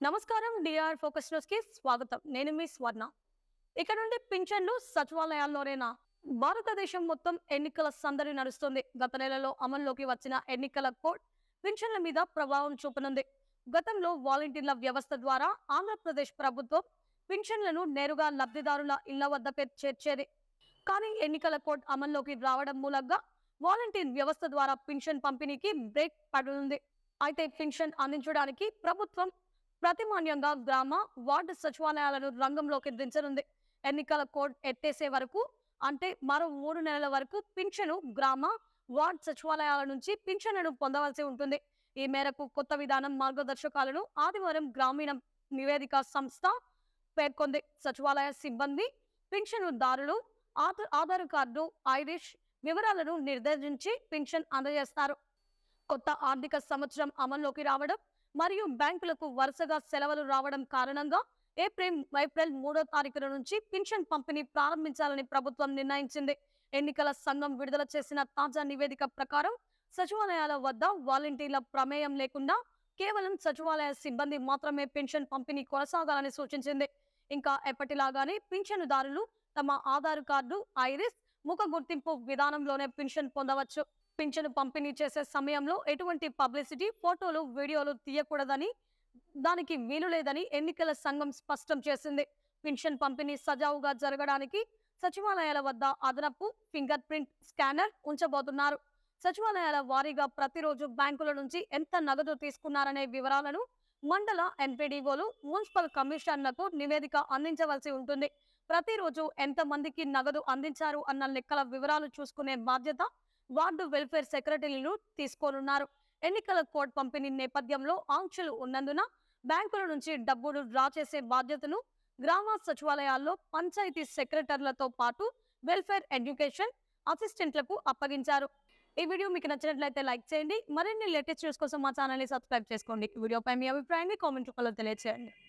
నమస్కారం. DR focus news కి స్వాగతం. నేను మీ స్వర్ణ. ఇక నుండి పింఛన్లు సచివాలయాల్లోనేనా? భారతదేశం మొత్తం ఎన్నికల సందడి నడుస్తుంది. గత నెలలో అమల్లోకి వచ్చిన ఎన్నికల కోడ్ పింఛన్ల మీద ప్రభావం చూపనుంది. గతంలో వాలంటీర్ల వ్యవస్థ ద్వారా ఆంధ్రప్రదేశ్ ప్రభుత్వం పింఛన్లను నేరుగా లబ్ధిదారుల ఇళ్ల వద్దకే చేర్చేది. కానీ ఎన్నికల కోడ్ అమల్లోకి రావడం మూలంగా వాలంటీర్ వ్యవస్థ ద్వారా పింఛన్ పంపిణీకి బ్రేక్ పడనుంది. అయితే పింఛన్ అందించడానికి ప్రభుత్వం ప్రతిమాన్యంగా గ్రామ వార్డు సచివాలయాలను రంగంలోకి దించనుంది. ఎన్నికల కోడ్ ఎత్తేసే వరకు, అంటే మరో 3 నెలల వరకు పింఛను గ్రామ వార్డు సచివాలయాల నుంచి పింఛన్లను పొందవలసి ఉంటుంది. ఈ మేరకు కొత్త విధానం మార్గదర్శకాలను ఆదివారం గ్రామీణ నివేదిక సంస్థ పేర్కొంది. సచివాలయ సిబ్బంది పింఛనుదారులు ఆధార్ కార్డు, ఐరిష్ వివరాలను నిర్ధారించి పింఛన్ అందజేస్తారు. కొత్త ఆర్థిక సంవత్సరం అమల్లోకి రావడం మరియు బ్యాంకులకు వరుసగా సెలవులు రావడం కారణంగా ఏప్రిల్ 3వ తారీఖున నుంచి పింఛన్ పంపిణీ ప్రారంభించాలని ప్రభుత్వం నిర్ణయించింది. ఎన్నికల సంఘం విడుదల చేసిన తాజా నివేదిక ప్రకారం సచివాలయాల వద్ద వాలంటీర్ల ప్రమేయం లేకుండా కేవలం సచివాలయ సిబ్బంది మాత్రమే పింఛన్ పంపిణీ కొనసాగాలని సూచించింది. ఇంకా ఎప్పటిలాగానే పింఛనుదారులు తమ ఆధార్ కార్డు, ఐరిస్, ముఖ గుర్తింపు విధానంలోనే పింఛన్ పొందవచ్చు. పింఛను పంపిణీ చేసే సమయంలో ఎటువంటి పబ్లిసిటీ, ఫోటోలు, వీడియోలు తీయకూడదని, దానికి వీలు లేదని ఎన్నికల సంఘం స్పష్టం చేసింది. పింఛన్ పంపిణీ సజావుగా జరగడానికి సచివాలయాల వద్ద అదనపు ఫింగర్ ప్రింట్ స్కానర్ ఉంచబోతున్నారు. సచివాలయాల వారీగా ప్రతిరోజు బ్యాంకుల నుంచి ఎంత నగదు తీసుకున్నారనే వివరాలను మండల ఎంపీడీఓలు, మున్సిపల్ కమిషనర్లకు నివేదిక అందించవలసి ఉంటుంది. ప్రతిరోజు ఎంత మందికి నగదు అందించారు అన్న లెక్కల వివరాలు చూసుకునే బాధ్యత వార్డు వెల్ఫేర్ సెక్రటరీలు తీసుకోనున్నారు. ఎన్నికల కోడ్ పంపిణీ నేపథ్యంలో ఆంక్షలు ఉన్నందున బ్యాంకుల నుంచి డబ్బులు డ్రా చేసే బాధ్యతను గ్రామ సచివాలయాల్లో పంచాయతీ సెక్రటరీలతో పాటు వెల్ఫేర్ ఎడ్యుకేషన్ అసిస్టెంట్లకు అప్పగించారు. ఈ వీడియో మీకు నచ్చినట్లయితే లైక్ చేయండి. మరిన్ని లేటెస్ట్ న్యూస్ కోసం మా ఛానల్ ని సబ్స్క్రైబ్ చేసుకోండి. ఈ వీడియోపై మీ అభిప్రాయాన్ని కామెంట్ రూపంలో తెలియజేయండి.